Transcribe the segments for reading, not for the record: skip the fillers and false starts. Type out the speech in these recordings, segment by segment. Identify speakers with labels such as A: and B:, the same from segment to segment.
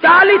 A: 40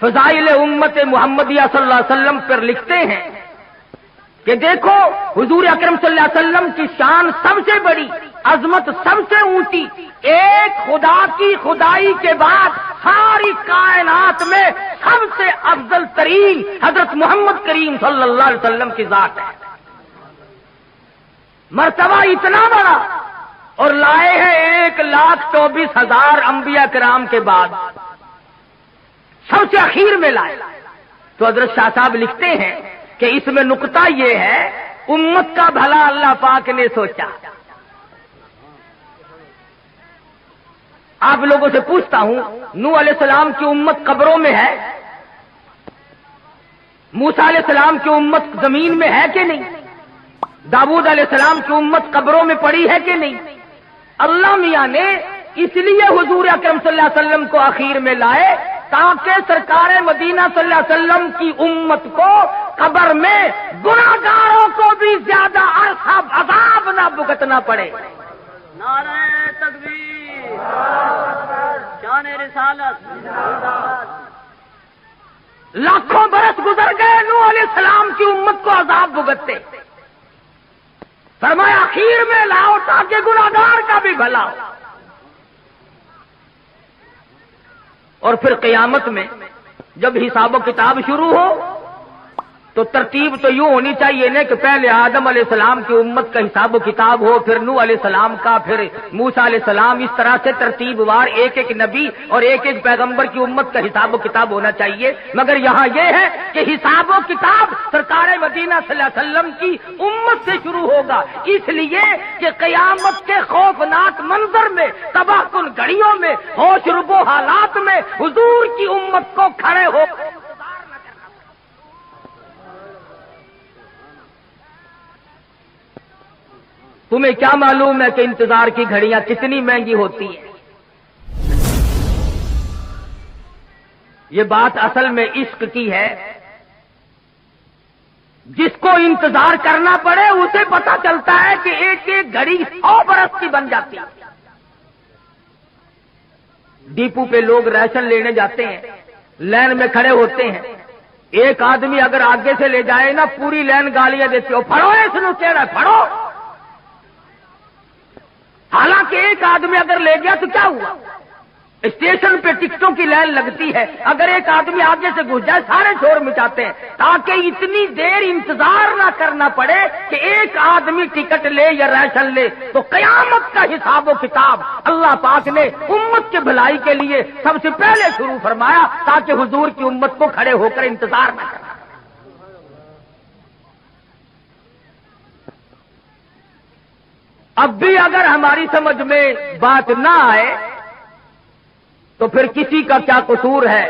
A: فضائل امت محمدیہ صلی اللہ علیہ وسلم پر لکھتے ہیں کہ دیکھو حضور اکرم صلی اللہ علیہ وسلم کی شان سب سے بڑی، عظمت سب سے اونچی، ایک خدا کی خدائی کے بعد ساری کائنات میں سب سے افضل ترین حضرت محمد کریم صلی اللہ علیہ وسلم کی ذات ہے۔ مرتبہ اتنا بڑا، اور لائے ہیں 1,24,000 انبیاء کرام کے بعد، سب سے اخیر میں لائے۔ تو حضرت شاہ صاحب لکھتے ہیں کہ اس میں نقطہ یہ ہے، امت کا بھلا اللہ پاک نے سوچا۔ آپ لوگوں سے پوچھتا ہوں، نوح علیہ السلام کی امت قبروں میں ہے؟ موسیٰ علیہ السلام کی امت زمین میں ہے کہ نہیں؟ داؤد علیہ السلام کی امت قبروں میں پڑی ہے کہ نہیں؟ اللہ میاں نے اس لیے حضور اکرم صلی اللہ علیہ وسلم کو اخیر میں لائے تاکہ سرکار مدینہ صلی اللہ علیہ وسلم کی امت کو قبر میں گناہگاروں کو بھی زیادہ عرصہ عذاب نہ بھگتنا پڑے۔
B: نعرہ تکبیر، شان رسالت۔
A: لاکھوں برس گزر گئے نوح علیہ السلام کی امت کو عذاب بھگتتے، فرمایا اخیر میں لاؤ تاکہ گناہگار کا بھی بھلا ہو۔ اور پھر قیامت میں جب حساب و کتاب شروع ہو تو ترتیب تو یوں ہونی چاہیے نا کہ پہلے آدم علیہ السلام کی امت کا حساب و کتاب ہو، پھر نوح علیہ السلام کا، پھر موسیٰ علیہ السلام، اس طرح سے ترتیب وار ایک ایک نبی اور ایک ایک پیغمبر کی امت کا حساب و کتاب ہونا چاہیے۔ مگر یہاں یہ ہے کہ حساب و کتاب سرکار مدینہ صلی اللہ علیہ وسلم کی امت سے شروع ہوگا، اس لیے کہ قیامت کے خوفناک منظر میں، تباہ کن گھڑیوں میں، ہوش ربو حالات میں حضور کی امت کو کھڑے ہو۔ تمہیں کیا معلوم ہے کہ انتظار کی گھڑیاں کتنی مہنگی ہوتی ہیں؟ یہ بات اصل میں عشق کی ہے۔ جس کو انتظار کرنا پڑے اسے پتا چلتا ہے کہ ایک ایک گھڑی 100 برس کی بن جاتی ہے۔ ڈیپو پہ لوگ ریشن لینے جاتے ہیں، لائن میں کھڑے ہوتے ہیں، ایک آدمی اگر آگے سے لے جائے نا پوری لائن گالیاں دیتی ہو، پھڑو اس نو کہہ رہا ہے پھڑو۔ حالانکہ ایک آدمی اگر لے گیا تو کیا ہوا؟ اسٹیشن پہ ٹکٹوں کی لائن لگتی ہے، اگر ایک آدمی آگے سے گھس جائے سارے شور مچاتے ہیں تاکہ اتنی دیر انتظار نہ کرنا پڑے کہ ایک آدمی ٹکٹ لے یا ریشن لے۔ تو قیامت کا حساب و کتاب اللہ پاک نے امت کے بھلائی کے لیے سب سے پہلے شروع فرمایا تاکہ حضور کی امت کو کھڑے ہو کر انتظار نہ کرنا۔ اب بھی اگر ہماری سمجھ میں بات نہ آئے تو پھر کسی کا کیا قصور ہے؟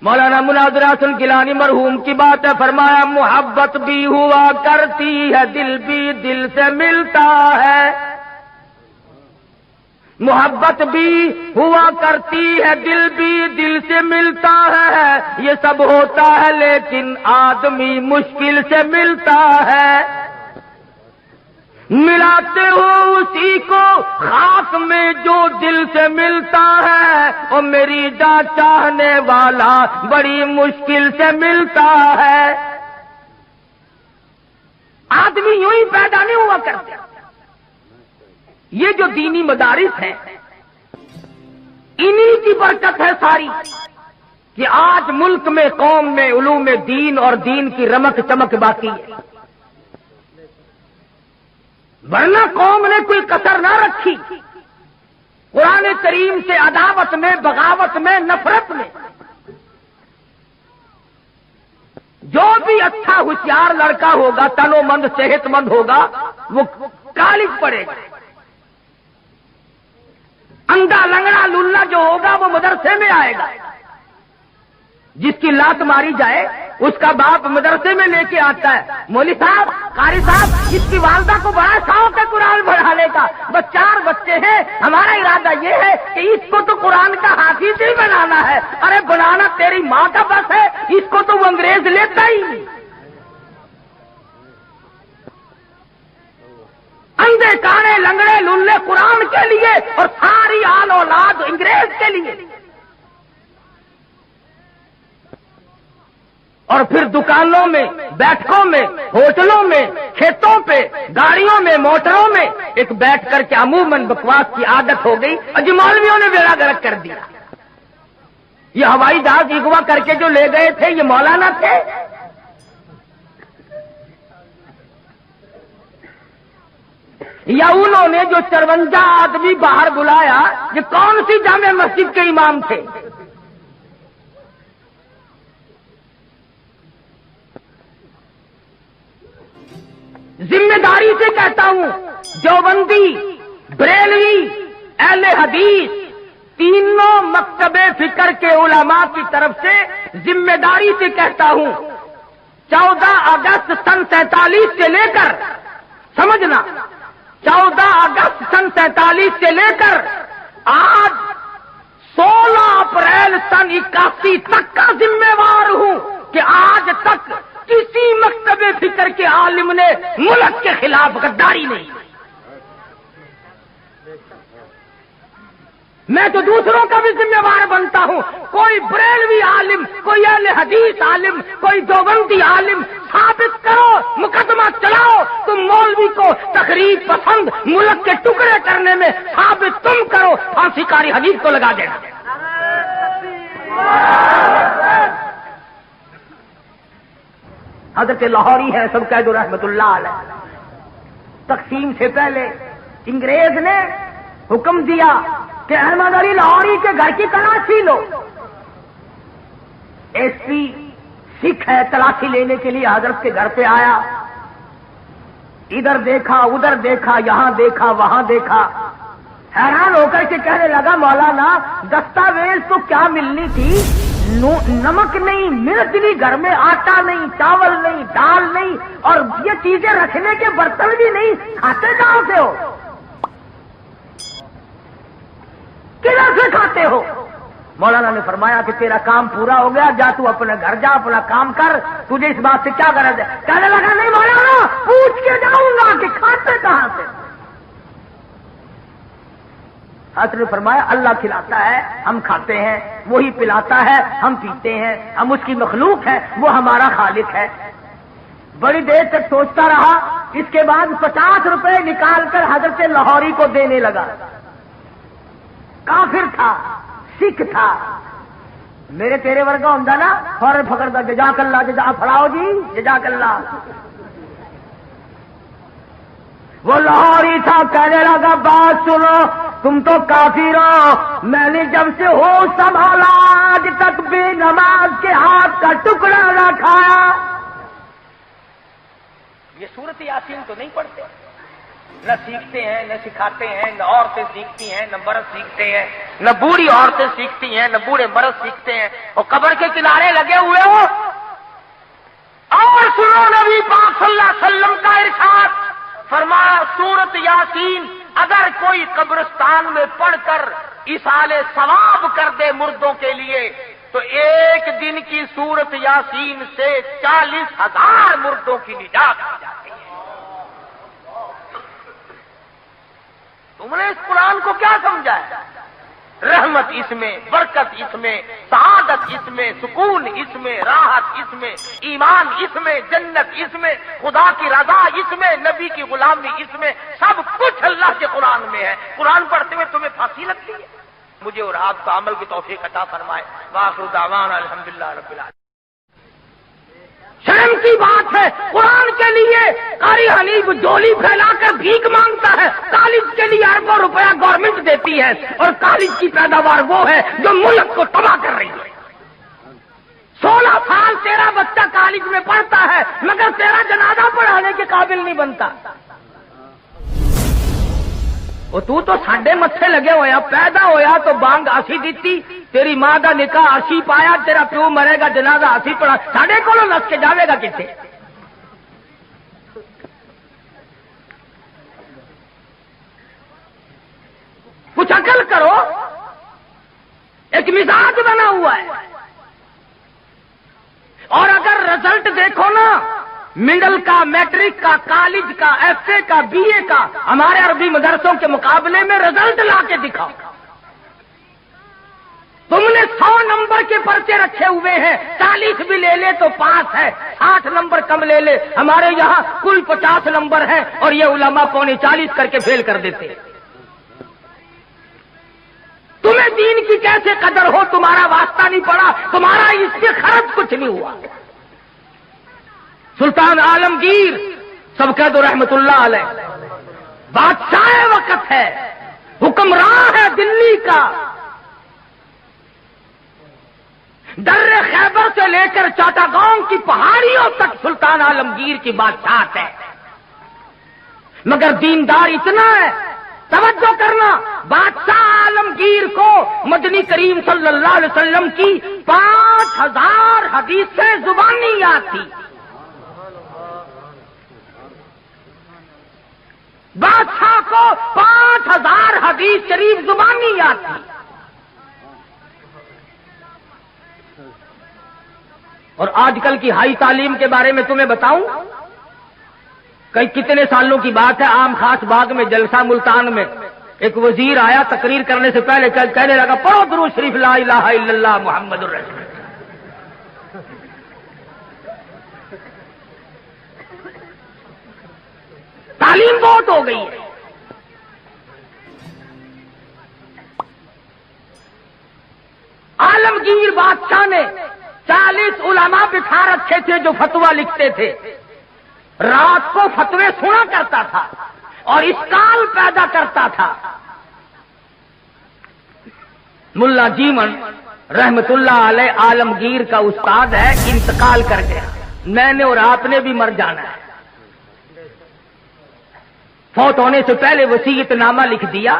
A: مولانا مناظر حسن گیلانی مرحوم کی بات ہے، فرمایا محبت بھی ہوا کرتی ہے، دل بھی دل سے ملتا ہے۔ محبت بھی ہوا کرتی ہے، دل بھی دل سے ملتا ہے، یہ سب ہوتا ہے لیکن آدمی مشکل سے ملتا ہے۔ ملاتے ہو اسی کو خاک میں جو دل سے ملتا ہے، اور میری جان چاہنے والا بڑی مشکل سے ملتا ہے۔ آدمی یوں ہی پیدا نہیں ہوا کرتے۔ یہ جو دینی مدارس ہیں انہی کی برکت ہے ساری کہ آج ملک میں قوم میں علوم دین اور دین کی رمک چمک باقی ہے، ورنہ قوم نے کوئی کسر نہ رکھی قرآن کریم سے عداوت میں، بغاوت میں، نفرت میں۔ جو بھی اچھا ہوشیار لڑکا ہوگا، تنو مند صحت مند ہوگا، وہ کالج پڑے گا۔ اندھا لنگڑا للا جو ہوگا وہ مدرسے میں آئے گا۔ جس کی لات ماری جائے اس کا باپ مدرسے میں لے کے آتا ہے، مولوی صاحب، قاری صاحب، اس کی والدہ کو بڑا شوق ہے قرآن پڑھانے کا، بس 4 بچے ہیں، ہمارا ارادہ یہ ہے کہ اس کو تو قرآن کا حافظ ہی بنانا ہے۔ ارے بنانا تیری ماں کا بس ہے، اس کو تو وہ انگریز لیتا ہی نہیں۔ اندھے کانے لنگڑے للے قرآن کے لیے اور ساری آل اولاد انگریز کے لیے۔ اور پھر دکانوں میں، بیٹھکوں میں، ہوٹلوں میں، کھیتوں پہ، گاڑیوں میں، موٹروں میں ایک بیٹھ کر کے عموماً بکواس کی عادت ہو گئی، اور مولویوں نے بیڑا گرک کر دیا۔ یہ ہوائی جہاز اغوا کر کے جو لے گئے تھے یہ مولانا تھے؟ یا انہوں نے جو 54 آدمی باہر بلایا یہ کون سی جامع مسجد کے امام تھے؟ ذمہ داری سے کہتا ہوں، دیوبندی، بریلوی، اہل حدیث، تینوں مکتب فکر کے علماء کی طرف سے ذمہ داری سے کہتا ہوں، 14 اگست سن 47 سے لے کر، سمجھنا، 14 اگست سن 47 سے لے کر آج 16 اپریل سن 81 تک کا ذمہ وار ہوں کہ آج تک کسی مکتب فکر کے عالم نے ملک کے خلاف غداری نہیں کی۔ میں تو دوسروں کا بھی ذمہ وار بنتا ہوں، کوئی بریلوی عالم، کوئی اہل حدیث عالم، کوئی دیوبندی عالم ثابت کرو، مقدمہ چلاؤ، تم مولوی کو تقریب پسند ملک کے ٹکڑے کرنے میں ثابت تم کرو، پھانسی کاری حدیث کو لگا دینا۔ حضرت لاہوری ہے سب قید رحمت اللہ علیہ، تقسیم سے پہلے انگریز نے حکم دیا کہ احمد علی لاہوری کے گھر کی تلاشی لو۔ ایس پی سکھ ہے، تلاشی لینے کے لیے حضرت کے گھر پہ آیا، ادھر دیکھا ادھر دیکھا، یہاں دیکھا وہاں دیکھا، حیران ہو کر کے کہنے لگا مولانا دستاویز تو کیا ملنی تھی، نمک نہیں، مرچ نہیں، گھر میں آٹا نہیں، چاول نہیں، دال نہیں، اور یہ چیزیں رکھنے کے برتن بھی نہیں، کھاتے کہاں سے ہو، کدھر سے کھاتے ہو؟ مولانا نے فرمایا کہ تیرا کام پورا ہو گیا، جا تو اپنے گھر جا، اپنا کام کر، تجھے اس بات سے کیا غرض ہے؟ کہنے لگا نہیں مولانا پوچھ کے جاؤں گا کہ کھاتے کہاں سے۔ حضرت نے فرمایا اللہ کھلاتا ہے ہم کھاتے ہیں، وہی پلاتا ہے ہم پیتے ہیں، ہم اس کی مخلوق ہے، وہ ہمارا خالق ہے۔ بڑی دیر تک سوچتا رہا، اس کے بعد 50 روپے نکال کر حضرت لاہوری کو دینے لگا۔ کافر تھا، سکھ تھا، میرے تیرے ورگا ہوں نا، فوراً پکڑتا جزاک اللہ، جزا پڑھاؤ جی جزاک اللہ۔ وہ لاہوری تھا، کہنے لگا بات سنو، تم تو کافر ہو، میں نے جب سے ہوش سنبھالا آج تک بھی نماز کے ہاتھ کا ٹکڑا نہ کھایا۔ یہ سورت یاسین تو نہیں پڑھتے، نہ سیکھتے ہیں، نہ سکھاتے ہیں، نہ عورتیں سیکھتی ہیں، نہ مرد سیکھتے ہیں، نہ بوڑھی عورتیں سیکھتی ہیں، نہ بوڑھے مرد سیکھتے ہیں، اور قبر کے کنارے لگے ہوئے ہو۔ اور سنو نبی پاک صلی اللہ علیہ وسلم کا ارشاد، فرمایا سورت یاسین اگر کوئی قبرستان میں پڑھ کر ایصال ثواب کر دے مردوں کے لیے تو ایک دن کی سورت یاسین سے 40,000 مردوں کی نجات ہو جاتی ہے۔ تم نے اس قرآن کو کیا سمجھا ہے؟ رحمت اس میں، برکت اس میں، سعادت اس میں، سکون اس میں، راحت اس میں، ایمان اس میں، جنت اس میں، خدا کی رضا اس میں، نبی کی غلامی اس میں، سب کچھ اللہ کے قرآن میں ہے۔ قرآن پڑھتے ہوئے تمہیں پھانسی لگتی ہے؟ مجھے اور آپ کو عمل کی توفیق عطا فرمائے۔ وآخر دعوانا الحمدللہ رب العالمین۔ شرم کی بات ہے، قرآن کے لیے قاری حنیف جولی پھیلا کر بھیک مانگتا ہے، کالج کے لیے اربوں روپیہ گورنمنٹ دیتی ہے، اور کالج کی پیداوار وہ ہے جو ملک کو تباہ کر رہی ہے۔ 16 سال تیرا بچہ کالج میں پڑھتا ہے مگر تیرا جنازہ پڑھانے کے قابل نہیں بنتا۔ وہ تو ساڈے متھے لگے ہویا، پیدا ہویا تو بانگ اسی دیتی، تیری ماں دا نکاح اسی پایا، تیرا پیو مرے گا جنازہ اسی پڑھا، ساڈے کولوں نس کے جاوے گا کتے؟ کچھ عقل کرو، ایک مزاج بنا ہوا ہے۔ اور اگر رزلٹ دیکھو نا، مڈل کا، میٹرک کا، کالج کا، ایف اے کا، بی اے کا، ہمارے عربی مدرسوں کے مقابلے میں رزلٹ لا کے دکھاؤ۔ تم نے نے 100 نمبر کے پرچے رکھے ہوئے ہیں، 40 بھی لے لے تو پاس ہے، 60 نمبر کم لے لے، ہمارے یہاں کل 50 نمبر ہیں اور یہ علماء 40 کر کے فیل کر دیتے ہیں۔ تمہیں دین کی کیسے قدر ہو؟ تمہارا واسطہ نہیں پڑا، تمہارا اس سے خرچ کچھ نہیں ہوا۔ سلطان عالمگیر سب کہہ دو رحمت اللہ علیہ، بادشاہ وقت ہے، حکمراں ہے دلی کا، در خیبر سے لے کر چاٹاگاؤں کی پہاڑیوں تک سلطان عالمگیر کی بادشاہت ہے، مگر دیندار اتنا ہے، توجہ کرنا، بادشاہ عالمگیر کو مدنی کریم صلی اللہ علیہ وسلم کی 5000 حدیثیں زبانی یاد تھی۔ بادشاہ کو 5000 حدیث شریف زبانی یاد تھی، اور آج کل کی ہائی تعلیم کے بارے میں تمہیں بتاؤں، کئی کتنے سالوں کی بات ہے، عام خاص باغ میں جلسہ ملتان میں ایک وزیر آیا، تقریر کرنے سے پہلے کہنے لگا پڑھو درود شریف لا الہ الا اللہ محمد الرسول۔ تعلیم بہت ہو گئی ہے۔ عالمگیر بادشاہ نے 40 علماء بٹھا رکھے تھے جو فتویٰ لکھتے تھے، رات کو فتوے سنا کرتا تھا اور اشکال پیدا کرتا تھا۔ ملا جیمن رحمت اللہ علیہ عالمگیر کا استاد ہے، انتقال کر گیا، میں نے اور آپ نے بھی مر جانا ہے۔ فوت ہونے سے پہلے وصیت نامہ لکھ دیا،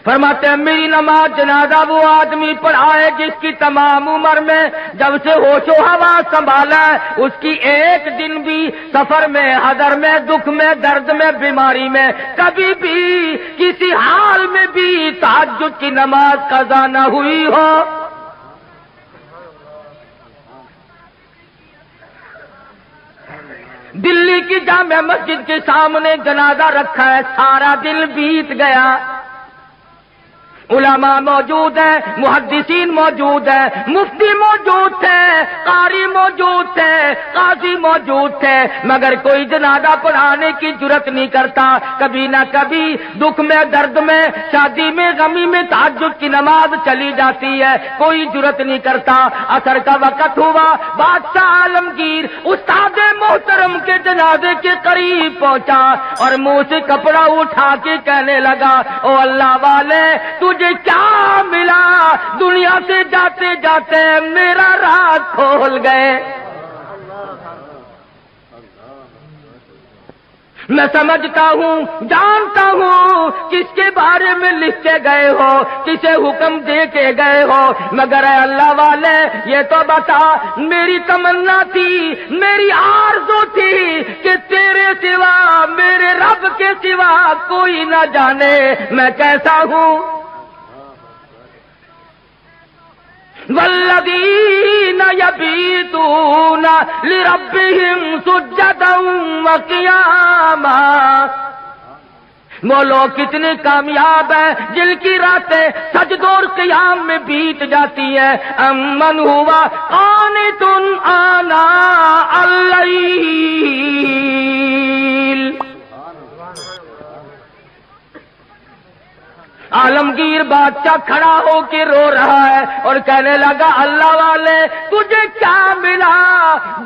A: فرماتے ہیں میری نماز جنازہ وہ آدمی پڑھائے جس کی تمام عمر میں جب سے ہوش و حواس سنبھالا ہے اس کی ایک دن بھی سفر میں، حضر میں، دکھ میں، درد میں، بیماری میں کبھی بھی کسی حال میں بھی تہجد کی نماز قضا نہ ہوئی ہو۔ دلی کی جامع مسجد کے سامنے جنازہ رکھا ہے، سارا دن بیت گیا، علماء موجود ہیں، محدثین موجود ہیں، مفتی موجود تھے، قاری موجود تھے، قاضی موجود تھے، مگر کوئی جنازہ پڑھانے کی جرت نہیں کرتا۔ کبھی نہ کبھی دکھ میں، درد میں، شادی میں، غمی میں تہجد کی نماز چلی جاتی ہے، کوئی جرت نہیں کرتا۔ عصر کا وقت ہوا، بادشاہ عالمگیر استاد محترم کے جنازے کے قریب پہنچا اور منہ سے کپڑا اٹھا کے کہنے لگا او اللہ والے تجھے کیا ملا؟ دنیا سے جاتے جاتے میرا راز کھول گئے۔ میں سمجھتا ہوں، جانتا ہوں کس کے بارے میں لکھ کے گئے ہو، کسے حکم دے کے گئے ہو، مگر اے اللہ والے یہ تو بتا، میری تمنا تھی، میری آرزو تھی کہ تیرے سوا، میرے رب کے سوا کوئی نہ جانے میں کیسا ہوں۔ والذین یبیتون لربہم سجدا وقیاما، وہ لوگ کتنے کامیاب ہیں جن کی راتیں سجدوں اور قیام میں بیت جاتی ہیں۔ امن ہوا قانت آناء اللیل، عالمگیر بادشاہ کھڑا ہو کے رو رہا ہے اور کہنے لگا اللہ والے تجھے کیا ملا؟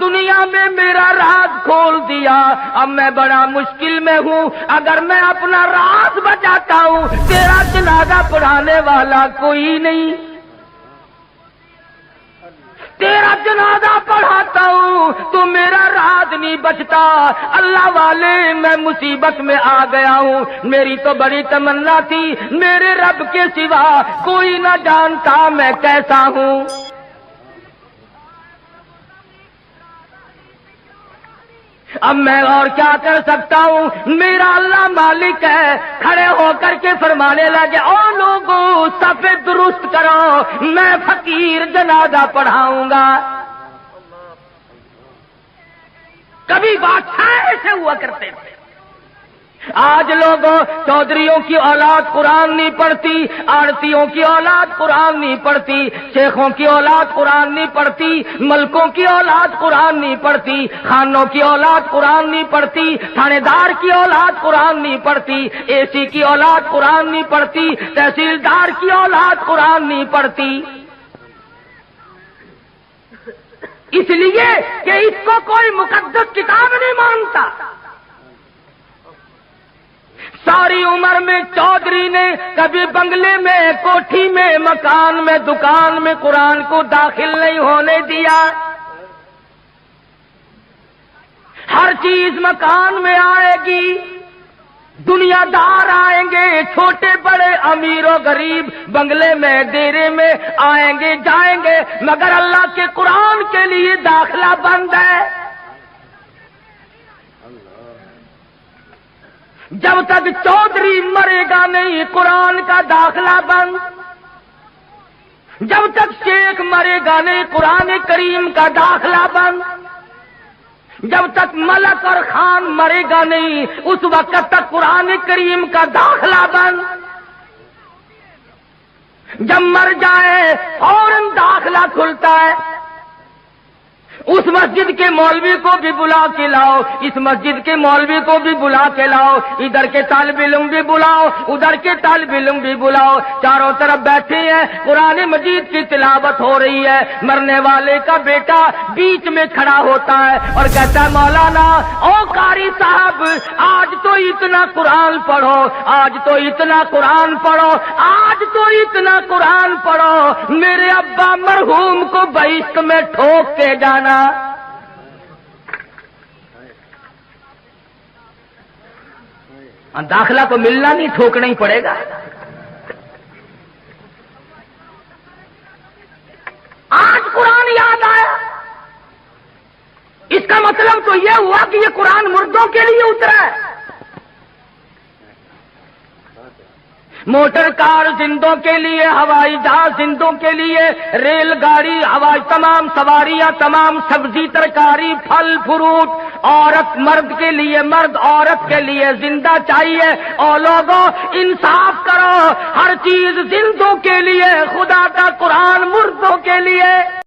A: دنیا میں میرا راز کھول دیا، اب میں بڑا مشکل میں ہوں، اگر میں اپنا راز بچاتا ہوں تیرا جنازہ پڑھانے والا کوئی نہیں، تیرا جنازہ پڑھاتا ہوں تو میرا راز نہیں بچتا۔ اللہ والے میں مصیبت میں آ گیا ہوں، میری تو بڑی تمنا تھی میرے رب کے سوا کوئی نہ جانتا میں کیسا ہوں۔ اب میں اور کیا کر سکتا ہوں، میرا اللہ مالک ہے۔ کھڑے ہو کر کے فرمانے لگے او لوگوں صف درست کرو، میں فقیر جنازہ پڑھاؤں گا۔ کبھی بادشاہ ایسے ہوا کرتے تھے، آج لوگوں چودھریوں کی اولاد قرآن نہیں پڑھتی، آڑتیوں کی اولاد قرآن نہیں پڑھتی، شیخوں کی اولاد قرآن نہیں پڑھتی، ملکوں کی اولاد قرآن نہیں پڑھتی، خانوں کی اولاد قرآن نہیں پڑھتی، تھانے دار کی اولاد قرآن نہیں پڑھتی، اے سی کی اولاد قرآن نہیں پڑھتی، تحصیلدار کی اولاد قرآن نہیں پڑھتی، اس لیے کہ اس کو کوئی مقدس کتاب نہیں مانتا۔ ساری عمر میں چودھری نے کبھی بنگلے میں، کوٹھی میں، مکان میں، دکان میں قرآن کو داخل نہیں ہونے دیا۔ ہر چیز مکان میں آئے گی، دنیا دار آئیں گے، چھوٹے بڑے، امیر و غریب، بنگلے میں، ڈیرے میں آئیں گے جائیں گے، مگر اللہ کے قرآن کے لیے داخلہ بند ہے۔ جب تک چودھری مرے گا نہیں قرآن کا داخلہ بند، جب تک شیخ مرے گا نہیں قرآن کریم کا داخلہ بند، جب تک ملک اور خان مرے گا نہیں اس وقت تک قرآن کریم کا داخلہ بند۔ جب مر جائے فوراً داخلہ کھلتا ہے۔ اس مسجد کے مولوی کو بھی بلا کے لاؤ، اس مسجد کے مولوی کو بھی بلا کے لاؤ، ادھر کے طالب علم بھی بلاؤ، ادھر کے طالب علم بھی بلاؤ، چاروں طرف بیٹھے ہیں، قرآن مجید کی تلاوت ہو رہی ہے، مرنے والے کا بیٹا بیچ میں کھڑا ہوتا ہے اور کہتا ہے مولانا او قاری صاحب آج تو اتنا قرآن پڑھو، آج تو اتنا قرآن پڑھو، آج تو اتنا قرآن پڑھو، میرے ابا مرحوم کو بہشت میں ٹھوک کے جانا۔ داخلہ تو ملنا نہیں، ٹھوکنا ہی پڑے گا۔ آج قرآن یاد آیا، اس کا مطلب تو یہ ہوا کہ یہ قرآن مردوں کے لیے اترا ہے۔ موٹر کار زندوں کے لیے، ہوائی جہاز زندوں کے لیے، ریل گاڑی، ہوائی تمام سواریاں، تمام سبزی ترکاری، پھل فروٹ، عورت مرد کے لیے، مرد عورت کے لیے زندہ چاہیے۔ اور لوگوں انصاف کرو، ہر چیز زندوں کے لیے، خدا کا قرآن مردوں کے لیے۔